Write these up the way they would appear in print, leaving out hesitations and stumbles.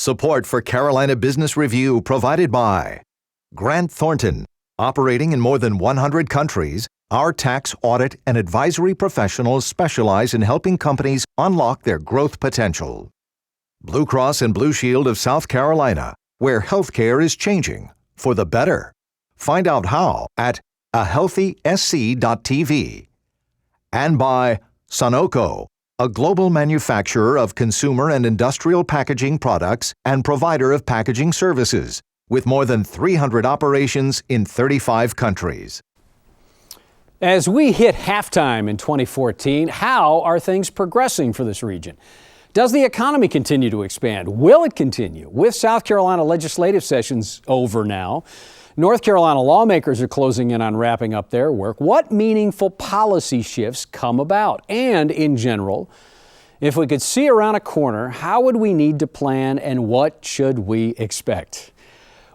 Support for Carolina Business Review provided by Grant Thornton. Operating in more than 100 countries, our tax, audit, and advisory professionals specialize in helping companies unlock their growth potential. Blue Cross and Blue Shield of South Carolina, where healthcare is changing for the better. Find out how at ahealthysc.tv. And by Sunoco, a global manufacturer of consumer and industrial packaging products and provider of packaging services, with more than 300 operations in 35 countries. As we hit halftime in 2014, how are things progressing for this region? Does the economy continue to expand? Will it continue? With South Carolina legislative sessions over now, North Carolina lawmakers are closing in on wrapping up their work. What meaningful policy shifts come about? And in general, if we could see around a corner, how would we need to plan and what should we expect?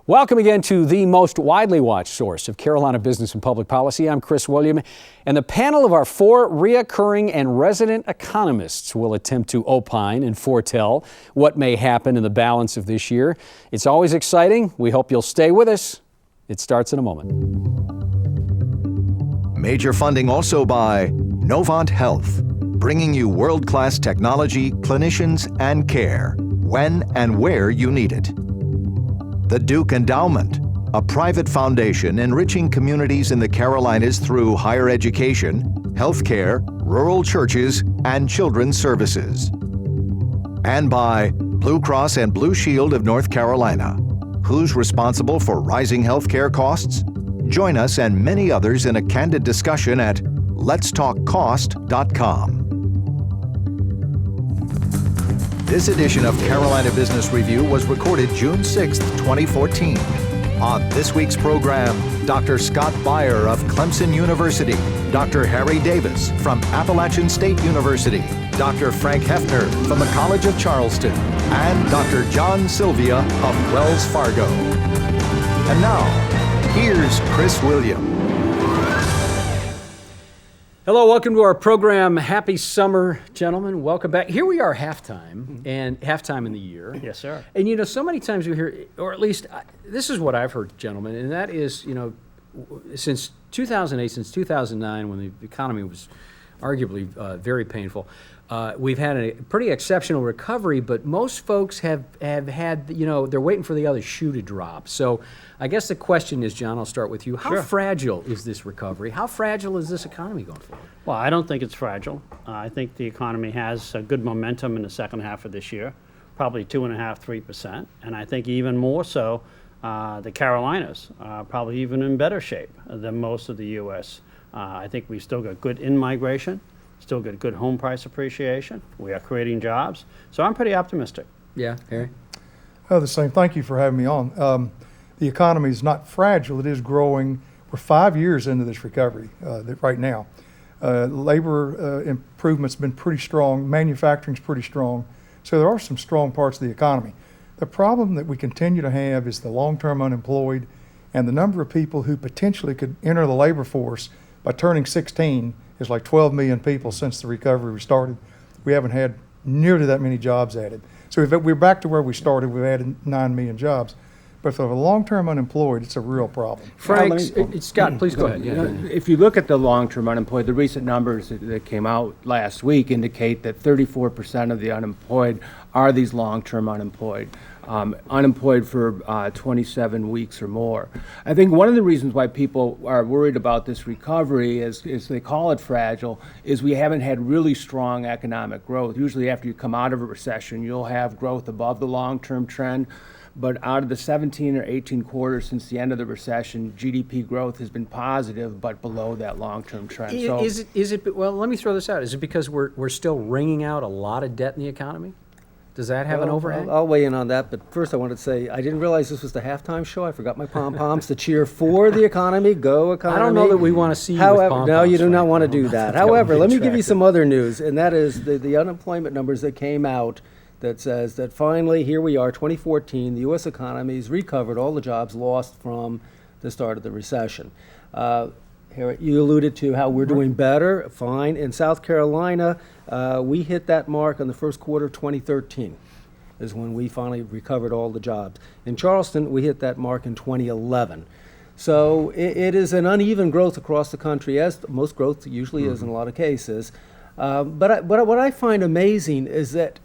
Welcome again to the most widely watched source of Carolina business and public policy. I'm Chris William, and the panel of our four reoccurring and resident economists will attempt to opine and foretell what may happen in the balance of this year. It's always exciting. We hope you'll stay with us. It starts in a moment. Major funding also by Novant Health, bringing you world-class technology, clinicians, and care when and where you need it. The Duke Endowment, a private foundation enriching communities in the Carolinas through higher education, healthcare, rural churches, and children's services. And by Blue Cross and Blue Shield of North Carolina. Who's responsible for rising healthcare costs? Join us and many others in a candid discussion at letstalkcost.com. This edition of Carolina Business Review was recorded June 6, 2014. On this week's program, Dr. Scott Baier of Clemson University, Dr. Harry Davis from Appalachian State University, Dr. Frank Hefner from the College of Charleston, and Dr. John Silvia of Wells Fargo. And now, here's Chris William. Hello, welcome to our program. Happy summer, gentlemen. Welcome back. Here we are, halftime, and halftime in the year. Yes, sir. And you know, so many times we hear, or at least this is what I've heard, gentlemen, and that is, you know, since 2008, since 2009, when the economy was arguably very painful, we've had a pretty exceptional recovery, but most folks have had, you know, they're waiting for the other shoe to drop. So I guess the question is, John, I'll start with you. How fragile is this recovery? How fragile is this economy going forward? Well, I don't think it's fragile. I think the economy has a good momentum in the second half of this year, probably 2.5%, 3%. And I think even more so, the Carolinas are probably even in better shape than most of the U.S. I think we've still got good in-migration, still got good home price appreciation. We are creating jobs. So I'm pretty optimistic. Yeah, Harry? The same. Thank you for having me on. The economy is not fragile. It is growing. We're 5 years into this recovery right now. Labor improvement's been pretty strong. Manufacturing's pretty strong. So there are some strong parts of the economy. The problem that we continue to have is the long-term unemployed and the number of people who potentially could enter the labor force by turning 16 is like 12 million people since the recovery started. We haven't had nearly that many jobs added. So we're back to where we started. We've added 9 million jobs. But for the long-term unemployed, it's a real problem. Frank, Scott, please go ahead. Yeah. If you look at the long-term unemployed, the recent numbers that came out last week indicate that 34% of the unemployed are these long-term unemployed, unemployed for 27 weeks or more. I think one of the reasons why people are worried about this recovery, as they call it fragile, is we haven't had really strong economic growth. Usually after you come out of a recession, you'll have growth above the long-term trend. But out of the 17 or 18 quarters since the end of the recession, GDP growth has been positive, but below that long-term trend. Is it? Well, let me throw this out. Is it because we're still wringing out a lot of debt in the economy? Does that have an overhang? I'll weigh in on that, but first I wanted to say I didn't realize this was the halftime show. I forgot my pom-poms to cheer for the economy. Go economy. I don't know that we want to see you with pom-poms. No, you do not want to do that. However, let me give you some other news, and that is the unemployment numbers that came out that says that finally, here we are, 2014, the U.S. economy has recovered all the jobs lost from the start of the recession. Here, you alluded to how we're doing better, fine. In South Carolina, we hit that mark in the first quarter of 2013. is when we finally recovered all the jobs. In Charleston, we hit that mark in 2011. So it is an uneven growth across the country, as most growth usually is in a lot of cases. But what I find amazing is that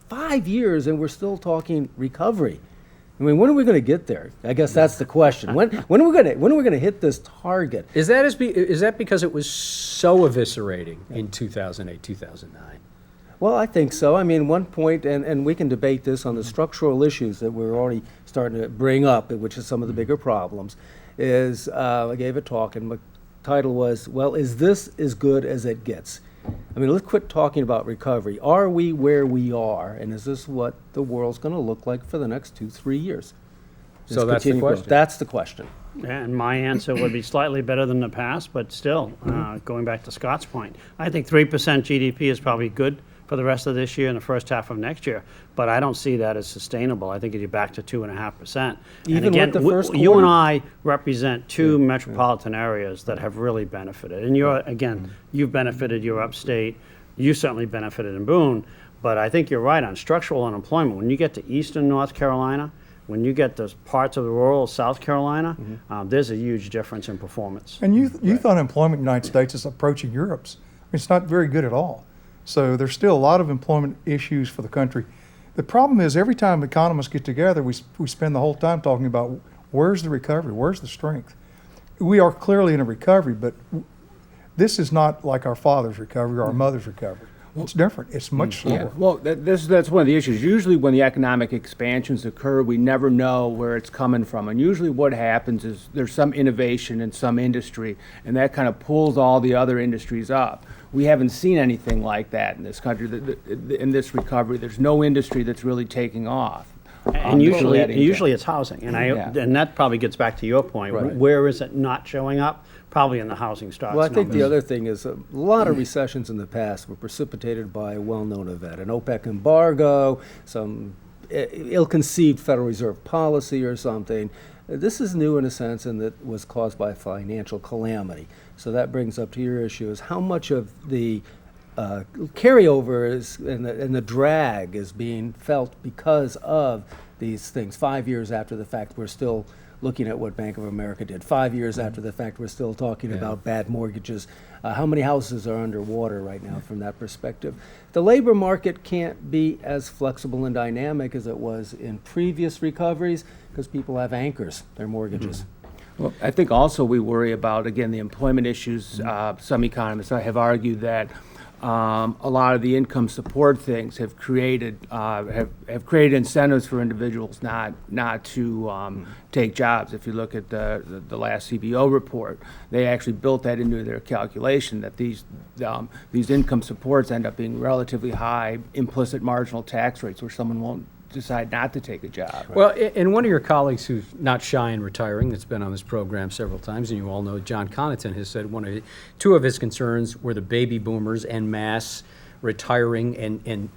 5 years and we're still talking recovery. I mean, when are we going to get there? I guess that's the question. When are we going to hit this target? Is that because it was so eviscerating in 2008, 2009? Well, I think so. I mean, one point, and we can debate this on the structural issues that we're already starting to bring up, which is some of the bigger problems, is I gave a talk, and my title was, well, is this as good as it gets? I mean, let's quit talking about recovery. Are we where we are, and is this what the world's going to look like for the next 2-3 years? So that's the question. That's the question. And my answer would be slightly better than the past, but still, going back to Scott's point, I think 3% GDP is probably good for the rest of this year and the first half of next year, but I don't see that as sustainable. I think you're back to 2.5%. Even and again, with the first you quarter? and I represent two metropolitan areas that have really benefited. And you've benefited, you're upstate, you certainly benefited in Boone, but I think you're right on structural unemployment. When you get to eastern North Carolina, when you get those parts of the rural South Carolina, there's a huge difference in performance. And youth unemployment in the United States is approaching Europe's. I mean, it's not very good at all. So there's still a lot of employment issues for the country. The problem is every time economists get together, we spend the whole time talking about where's the recovery, where's the strength. We are clearly in a recovery, but this is not like our father's recovery or our mother's recovery. It's different. It's much slower. Yeah. Well, that's one of the issues. Usually when the economic expansions occur, we never know where it's coming from. And usually what happens is there's some innovation in some industry, and that kind of pulls all the other industries up. We haven't seen anything like that in this country. In this recovery, there's no industry that's really taking off. And usually it's housing. And that probably gets back to your point. Right. Where is it not showing up? Probably in the housing stocks. Well, I think the numbers. other thing is a lot of recessions in the past were precipitated by a well-known event, an OPEC embargo, some ill-conceived Federal Reserve policy or something. This is new in a sense, and that was caused by financial calamity. So that brings up to your issue is how much of the carryover is and the drag is being felt because of these things. 5 years after the fact, we're still looking at what Bank of America did. 5 years after the fact, we're still talking about bad mortgages. How many houses are underwater right now from that perspective? The labor market can't be as flexible and dynamic as it was in previous recoveries because people have anchors, their mortgages. Well, I think also we worry about, again, the employment issues. Some economists have argued that a lot of the income support things have created incentives for individuals not to take jobs. If you look at the last CBO report, they actually built that into their calculation that these income supports end up being relatively high implicit marginal tax rates where someone won't decide not to take a job. Well, and one of your colleagues who's not shy in retiring, that's been on this program several times, and you all know John Connaughton has said two of his concerns were the baby boomers en masse retiring and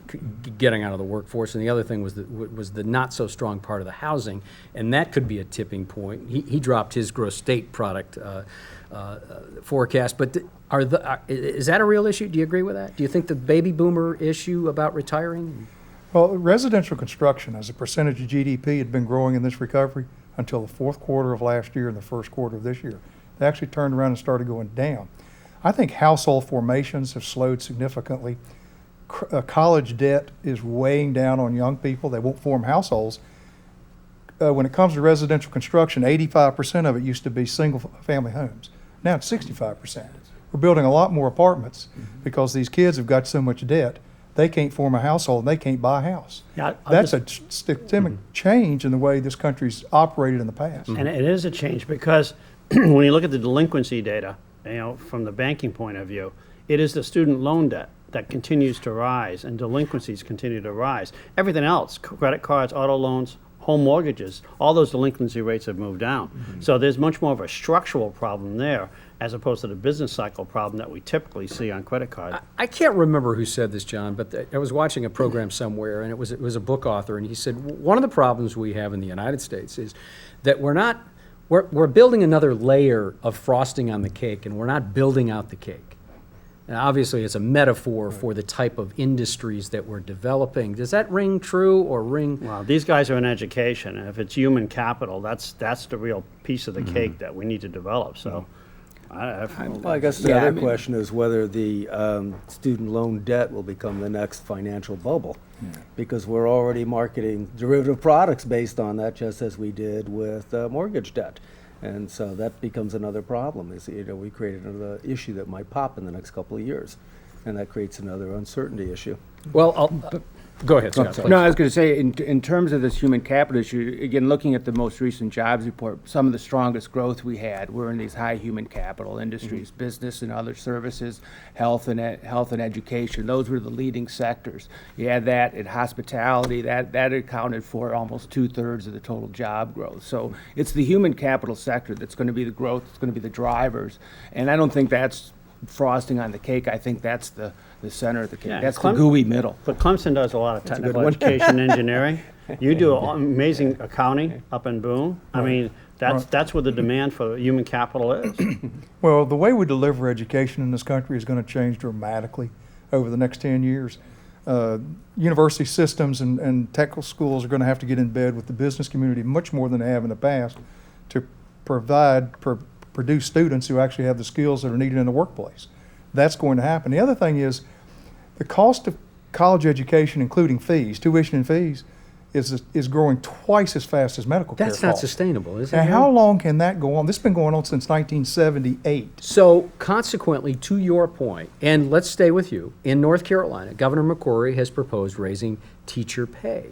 getting out of the workforce, and the other thing was the not so strong part of the housing, and that could be a tipping point. He dropped his gross state product forecast, but is that a real issue? Do you agree with that? Do you think the baby boomer issue about retiring? Well, residential construction as a percentage of GDP had been growing in this recovery until the fourth quarter of last year and the first quarter of this year. They actually turned around and started going down. I think household formations have slowed significantly. College debt is weighing down on young people. They won't form households. When it comes to residential construction, 85% of it used to be single-family homes. Now it's 65%. We're building a lot more apartments because these kids have got so much debt. They can't form a household and they can't buy a house. Yeah, That's a systemic change in the way this country's operated in the past. And it is a change because when you look at the delinquency data, from the banking point of view, it is the student loan debt that continues to rise and delinquencies continue to rise. Everything else, credit cards, auto loans, home mortgages, all those delinquency rates have moved down. So there's much more of a structural problem there as opposed to the business cycle problem that we typically see on credit cards. I can't remember who said this, John, but I was watching a program somewhere, and it was a book author, and he said one of the problems we have in the United States is that we're building another layer of frosting on the cake, and we're not building out the cake. And obviously, it's a metaphor for the type of industries that we're developing. Does that ring true or ring? Well, these guys are in education, and if it's human capital, that's the real piece of the cake that we need to develop. So, Well, I guess the other question is whether the student loan debt will become the next financial bubble, because we're already marketing derivative products based on that, just as we did with mortgage debt. And so that becomes another problem, is, we created another issue that might pop in the next couple of years, and that creates another uncertainty issue. Well, go ahead, Scott. No, I was going to say, in terms of this human capital issue, again, looking at the most recent jobs report, some of the strongest growth we had were in these high human capital industries, business and other services, health and education. Those were the leading sectors. You had that in hospitality, that accounted for almost 2/3 of the total job growth. So it's the human capital sector that's going to be the growth, it's going to be the drivers. And I don't think that's frosting on the cake. I think that's the center of the cake. Yeah, That's the gooey middle. But Clemson does a lot of technical education and engineering. You do amazing accounting up in Boone. I mean, that's where the demand for human capital is. Well, the way we deliver education in this country is going to change dramatically over the next 10 years. University systems and technical schools are going to have to get in bed with the business community much more than they have in the past to produce students who actually have the skills that are needed in the workplace. That's going to happen. The other thing is the cost of college education, including fees, tuition and fees, is growing twice as fast as medical care That's costs. not sustainable, is it? And how long can that go on? This has been going on since 1978. So consequently, to your point, and let's stay with you, in North Carolina, Governor McCrory has proposed raising teacher pay.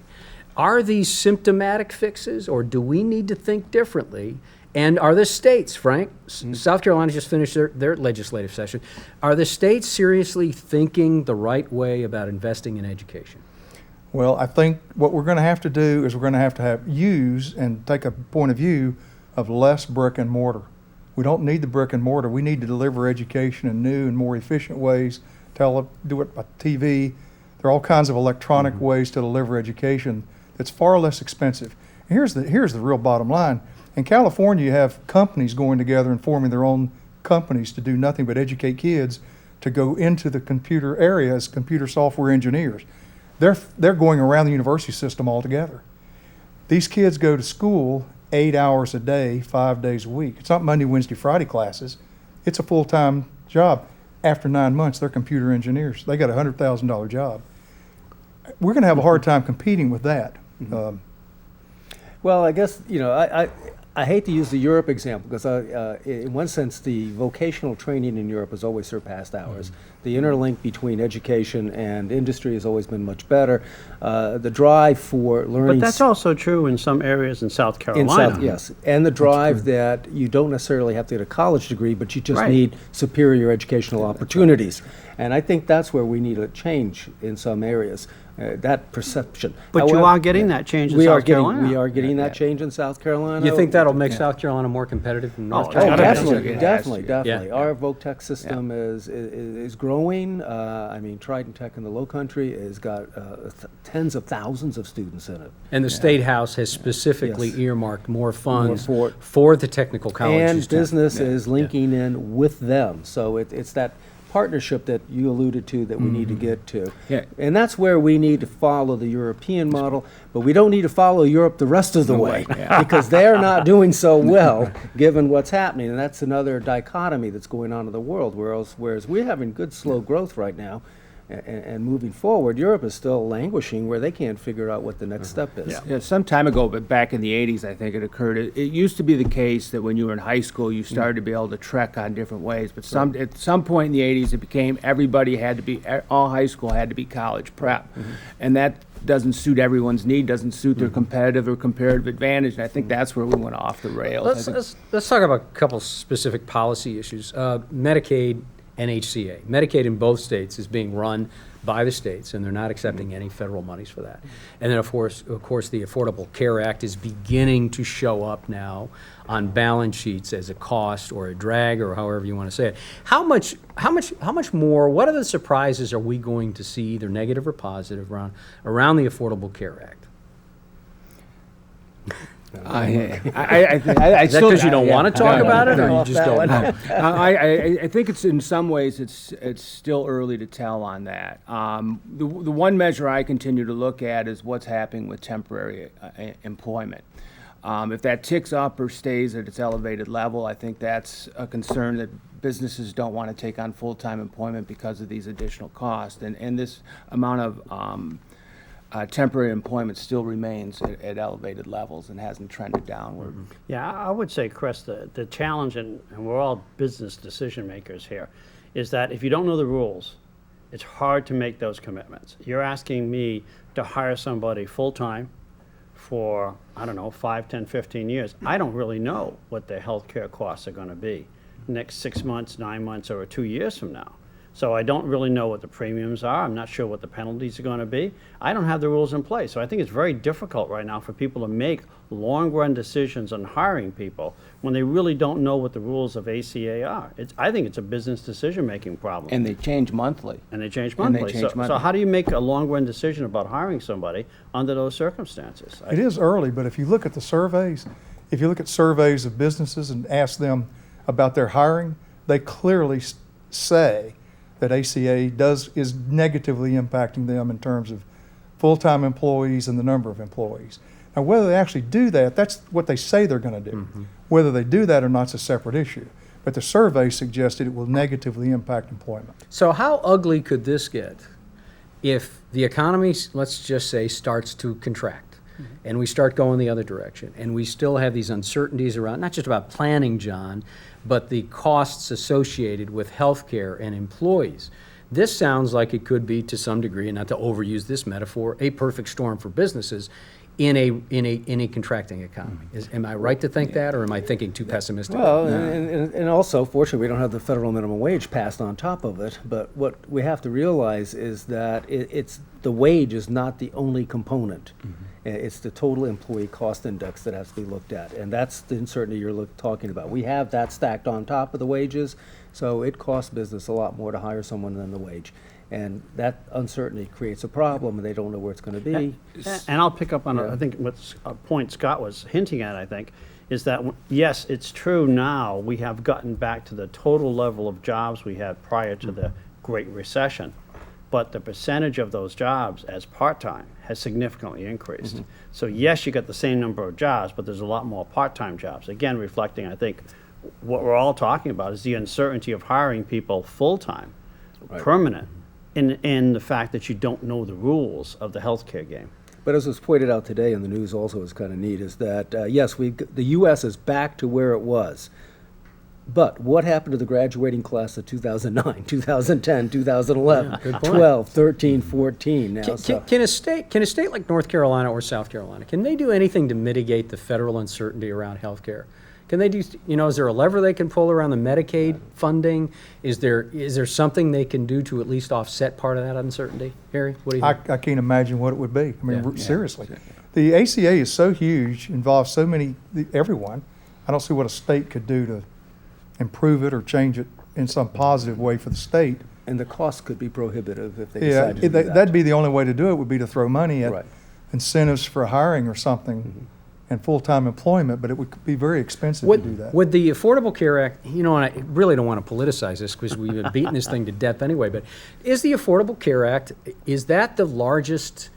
Are these symptomatic fixes, or do we need to think differently? And are the states, Frank, South Carolina just finished their legislative session, are the states seriously thinking the right way about investing in education? Well, I think what we're going to have to do is we're going to have use and take a point of view of less brick and mortar. We don't need the brick and mortar. We need to deliver education in new and more efficient ways, do it by TV. There are all kinds of electronic ways to deliver education that's far less expensive. And here's the real bottom line. In California, you have companies going together and forming their own companies to do nothing but educate kids to go into the computer area as computer software engineers. They're going around the university system altogether. These kids go to school 8 hours a day, 5 days a week. It's not Monday, Wednesday, Friday classes. It's a full-time job. After 9 months, they're computer engineers. They got a $100,000 job. We're going to have a hard time competing with that. Well, I guess, I hate to use the Europe example because in one sense the vocational training in Europe has always surpassed ours. The interlink between education and industry has always been much better. The drive for learning... But that's also true in some areas in South Carolina. Yes, and the drive that you don't necessarily have to get a college degree, but you just need superior educational opportunities. And I think that's where we need a change in some areas. That perception. But However, you are getting that change in South Carolina. We are getting that change in South Carolina. You think that'll make South Carolina more competitive than North Oh, Carolina? Definitely. Yeah. Our VoTech system is growing. I mean, Trident Tech in the Low Country has got tens of thousands of students in it. And the State House has specifically earmarked more funds More for the technical colleges. And business is linking in with them. So it's that partnership that you alluded to that we need to get to. Yeah. And that's where we need to follow the European model, but we don't need to follow Europe the rest of the way because they're not doing so well given what's happening. And that's another dichotomy that's going on in the world, whereas we're having good slow growth right now and moving forward, Europe is still languishing where they can't figure out what the next step is. Yeah, some time ago, but back in the 80s, I think it occurred. It used to be the case that when you were in high school, you started to be able to trek on different ways. But at some point in the 80s, it became all high school had to be college prep. And that doesn't suit everyone's need, doesn't suit their competitive or comparative advantage. And I think that's where we went off the rails. Let's talk about a couple specific policy issues. Medicaid and HCA. Medicaid in both states is being run by the states, and they're not accepting any federal monies for that. And then, of course, the Affordable Care Act is beginning to show up now on balance sheets as a cost or a drag, or however you want to say it. How much more? What other surprises are we going to see, either negative or positive, around the Affordable Care Act? I Is that because you don't want to talk about it, or you Off just that don't one. know? I think it's in some ways it's still early to tell on that. The one measure I continue to look at is what's happening with temporary employment. If that ticks up or stays at its elevated level, I think that's a concern that businesses don't want to take on full-time employment because of these additional costs. And this amount of temporary employment still remains at elevated levels and hasn't trended downward. Yeah, I would say, Chris, the challenge, and we're all business decision makers here, is that if you don't know the rules, it's hard to make those commitments. You're asking me to hire somebody full-time for, I don't know, 5, 10, 15 years. I don't really know what their healthcare costs are going to be next 6 months, 9 months, or 2 years from now. So I don't really know what the premiums are. I'm not sure what the penalties are going to be. I don't have the rules in place. So I think it's very difficult right now for people to make long-run decisions on hiring people when they really don't know what the rules of ACA are. I think it's a business decision-making problem. And they change monthly. And they change monthly. So how do you make a long-run decision about hiring somebody under those circumstances? It is early, but if you look at the surveys, if you look at surveys of businesses and ask them about their hiring, they clearly say that ACA is negatively impacting them in terms of full-time employees and the number of employees. Now, whether they actually do that, that's what they say they're going to do. Whether they do that or not is a separate issue. But the survey suggested it will negatively impact employment. So how ugly could this get if the economy, let's just say, starts to contract, and we start going the other direction, and we still have these uncertainties around, not just about planning, John, but the costs associated with healthcare and employees? This sounds like it could be, to some degree, and not to overuse this metaphor, a perfect storm for businesses in a contracting economy. Am I right to think that, or am I thinking too pessimistic? Well, and also, fortunately, we don't have the federal minimum wage passed on top of it. But what we have to realize is that it's the wage is not the only component. It's the total employee cost index that has to be looked at, and that's the uncertainty you're talking about. We have that stacked on top of the wages, so it costs business a lot more to hire someone than the wage. And that uncertainty creates a problem, and they don't know where it's going to be. And I'll pick up on, I think, what's a point Scott was hinting at, I think, is that, yes, it's true now we have gotten back to the total level of jobs we had prior to the Great Recession, but the percentage of those jobs as part-time has significantly increased. So yes, you got the same number of jobs, but there's a lot more part-time jobs. Again, reflecting, I think, what we're all talking about is the uncertainty of hiring people full-time, permanent, in the fact that you don't know the rules of the healthcare game. But as was pointed out today in the news, also is kind of neat, is that yes, the U.S. is back to where it was. But what happened to the graduating class of 2009, 2010, 2011, 12, 13, 14? Now, Can a state like North Carolina or South Carolina, can they do anything to mitigate the federal uncertainty around health care? Can they do, is there a lever they can pull around the Medicaid funding? Is there something they can do to at least offset part of that uncertainty? Harry, what do you think? I can't imagine what it would be. I mean, seriously. The ACA is so huge, involves so many, everyone. I don't see what a state could do to improve it or change it in some positive way for the state. And the cost could be prohibitive if they decide to do that. That'd be the only way to do it, would be to throw money at incentives for hiring or something and full-time employment, but it would be very expensive to do that. Would the Affordable Care Act, and I really don't want to politicize this because we've been beating this thing to death anyway, but is the Affordable Care Act, is that the largest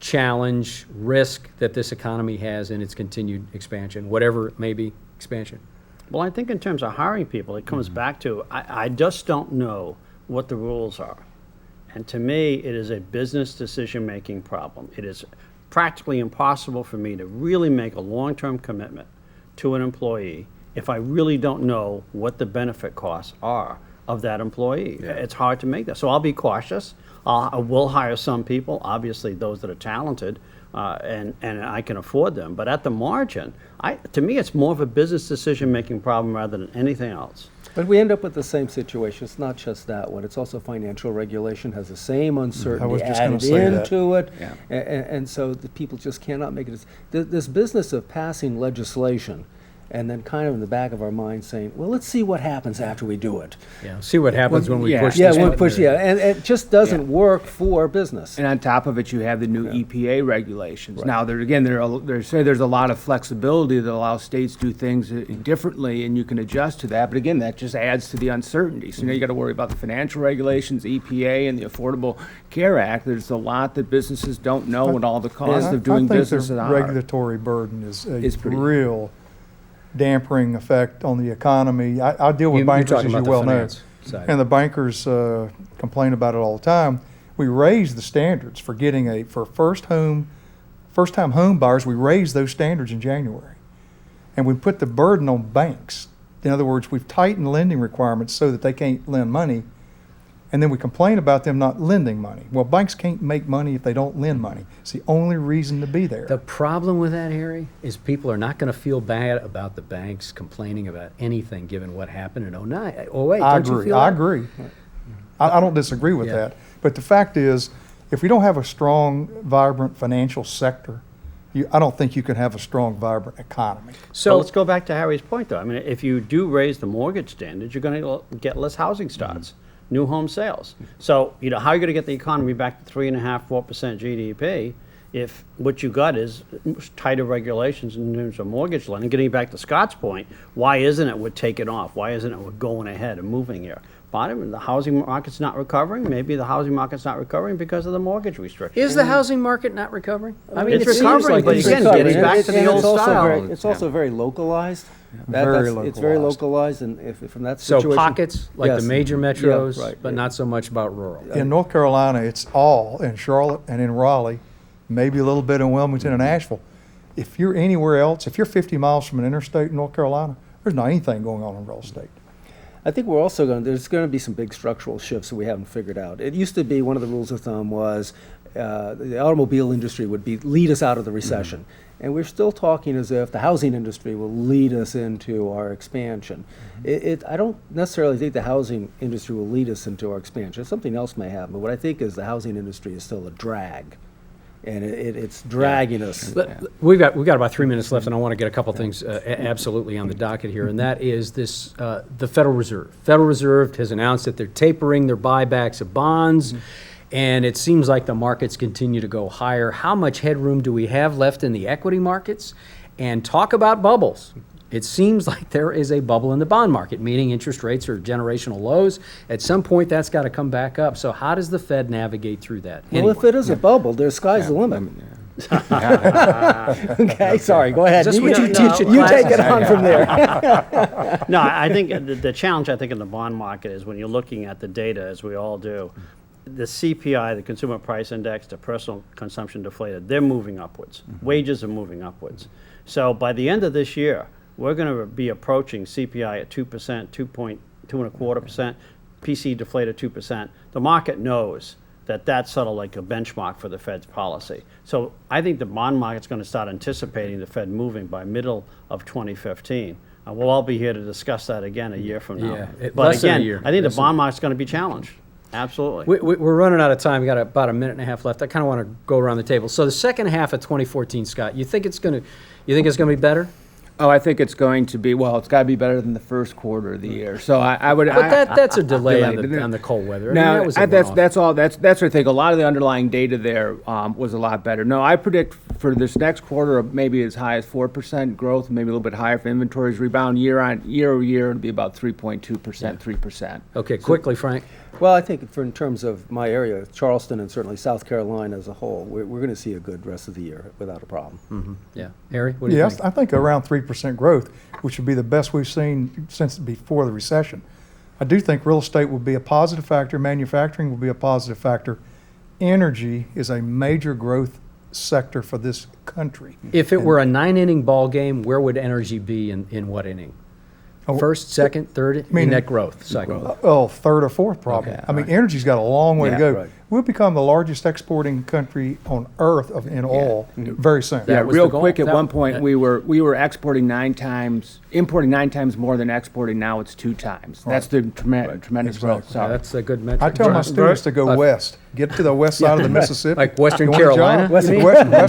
challenge, risk that this economy has in its continued expansion, whatever it may be, expansion? Well, I think in terms of hiring people, it comes back to, I just don't know what the rules are. And to me, it is a business decision-making problem. It is practically impossible for me to really make a long-term commitment to an employee if I really don't know what the benefit costs are of that employee. It's hard to make that. So I'll be cautious. I will hire some people, obviously those that are talented, and I can afford them. But at the margin, to me, it's more of a business decision-making problem rather than anything else. But we end up with the same situation. It's not just that one. It's also financial regulation has the same uncertainty added into it. And so the people just cannot make it. This business of passing legislation and then kind of in the back of our mind saying, well, let's see what happens after we do it. Yeah. See what happens when we yeah. push Yeah, this when we button. push, and it just doesn't work for business. And on top of it, you have the new EPA regulations. Now, there's a lot of flexibility that allows states to do things differently, and you can adjust to that. But again, that just adds to the uncertainty. So now you got to worry about the financial regulations, EPA, and the Affordable Care Act. There's a lot that businesses don't know what all the costs of doing business I think are. the regulatory burden is It's a pretty- real dampering effect on the economy. I deal with You're bankers, talking as you about the well know, finance side. and the bankers complain about it all the time. We raise the standards for getting for first-time home buyers. We raised those standards in January, and we put the burden on banks. In other words, we've tightened lending requirements so that they can't lend money, and then we complain about them not lending money. Well, banks can't make money if they don't lend money. It's the only reason to be there. The problem with that, Harry, is people are not going to feel bad about the banks complaining about anything given what happened in 09, 08. I Don't you agree. feel I that? agree. I don't disagree with Yeah. that. But the fact is, if we don't have a strong, vibrant financial sector, I don't think you can have a strong, vibrant economy. So let's go back to Harry's point, though. I mean, if you do raise the mortgage standards, you're going to get less housing starts, new home sales. So, how are you going to get the economy back to 3.5%, 4% GDP if what you got is tighter regulations in terms of mortgage lending? Getting back to Scott's point, why isn't it we're taking off? Why isn't it we're going ahead and moving here? Bottom, the housing market's not recovering. Maybe the housing market's not recovering because of the mortgage restrictions. Is the housing market not recovering? I mean, It's it seems recovering, like but it's again, recovering. getting back to the old style. It's also very localized. Very It's very localized. localized, and if from that So situation. pockets, like Yes. the major metros, Yeah, right. but not so much about rural. In North Carolina, it's all in Charlotte and in Raleigh, maybe a little bit in Wilmington and Asheville. If you're anywhere else, if you're 50 miles from an interstate in North Carolina, there's not anything going on in real estate. I think we're also there's going to be some big structural shifts that we haven't figured out. It used to be one of the rules of thumb was the automobile industry would lead us out of the recession. And we're still talking as if the housing industry will lead us into our expansion. I don't necessarily think the housing industry will lead us into our expansion. Something else may happen, but what I think is the housing industry is still a drag. And it's dragging us. We've got about 3 minutes left, and I want to get a couple things absolutely on the docket here, and that is this: the Federal Reserve. Federal Reserve has announced that they're tapering their buybacks of bonds, and it seems like the markets continue to go higher. How much headroom do we have left in the equity markets? And talk about bubbles. It seems like there is a bubble in the bond market, meaning interest rates are generational lows. At some point, that's got to come back up. So how does the Fed navigate through that? Well, if it is a bubble, there's sky's the limit. Okay, sorry, go ahead. Is this You what you teach in take it classes? on from there. No, I think the challenge, I think, in the bond market is when you're looking at the data, as we all do, the CPI, the Consumer Price Index, the personal consumption deflated, they're moving upwards. Wages are moving upwards. So by the end of this year, we're going to be approaching CPI at 2%, 2.25%, PC deflated 2%. The market knows that that's sort of like a benchmark for the Fed's policy. So I think the bond market's going to start anticipating the Fed moving by middle of 2015. We'll all be here to discuss that again a year from now. Yeah, But less than a again, year. I think the Less than- bond market's going to be challenged. Absolutely. We're running out of time. We got about a minute and a half left. I kind of want to go around the table. So the second half of 2014, Scott, you think it's going to be better? Oh, I think it's going to be, well, it's got to be better than the first quarter of the year. So I would. But that's a delay delayed. on the cold weather. I mean, No, that was a one-off. that's all. That's what I think. A lot of the underlying data there was a lot better. No, I predict for this next quarter maybe as high as 4% growth, maybe a little bit higher if inventories rebound year over year. It'll be about 3.2%, 3%. Okay, quickly, Frank. Well, I think in terms of my area, Charleston and certainly South Carolina as a whole, we're going to see a good rest of the year without a problem. Yeah. Harry, what do you Yes, think? I think around 3% growth, which would be the best we've seen since before the recession. I do think real estate will be a positive factor. Manufacturing will be a positive factor. Energy is a major growth sector for this country. If it were a 9-inning ball game, where would energy be in what inning? Oh, First, second, third, mean- net growth cycle. Oh, third or fourth, probably. Okay, I mean, energy's got a long way to Yeah, go. right. we'll become the largest exporting country on earth in oil very soon. Yeah, was real the goal. quick, at That- one point, we were exporting 9 times, importing 9 times more than exporting. Now it's 2 times. That's the tremendous growth. So That's a good metric. I tell my students to go west. Get to the west side of the Mississippi. Like Western You want a job? Carolina? West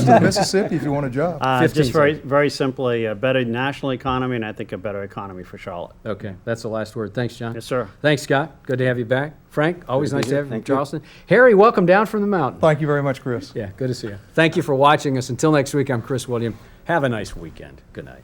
of Mississippi if you want a job. 15 Just very simply, a better national economy, and I think a better economy for Charlotte. Okay, that's the last word. Thanks, John. Yes, sir. Thanks, Scott. Good to have you back. Frank, always nice to have you from Charleston. Harry, welcome down from the mountain. Thank you very much, Chris. Yeah, good to see you. Thank you for watching us. Until next week, I'm Chris William. Have a nice weekend. Good night.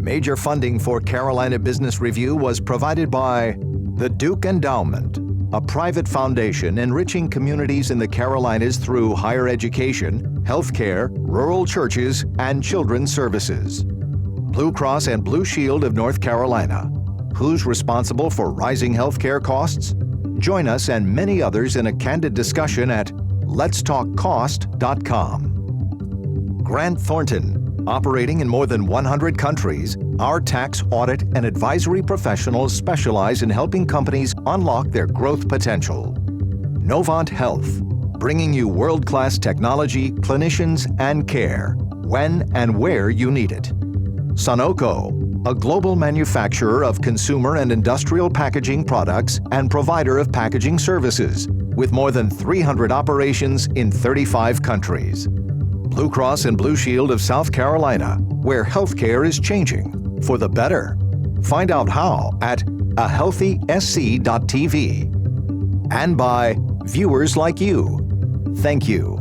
Major funding for Carolina Business Review was provided by the Duke Endowment, a private foundation enriching communities in the Carolinas through higher education, healthcare, rural churches, and children's services. Blue Cross and Blue Shield of North Carolina. Who's responsible for rising healthcare costs? Join us and many others in a candid discussion at letstalkcost.com. Grant Thornton. Operating in more than 100 countries, our tax, audit, and advisory professionals specialize in helping companies unlock their growth potential. Novant Health, bringing you world-class technology, clinicians, and care, when and where you need it. Sunoco, a global manufacturer of consumer and industrial packaging products and provider of packaging services, with more than 300 operations in 35 countries. Blue Cross and Blue Shield of South Carolina, where healthcare is changing for the better. Find out how at ahealthysc.tv. And by viewers like you. Thank you.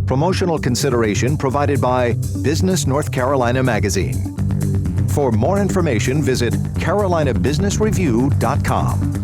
Promotional consideration provided by Business North Carolina Magazine. For more information, visit carolinabusinessreview.com.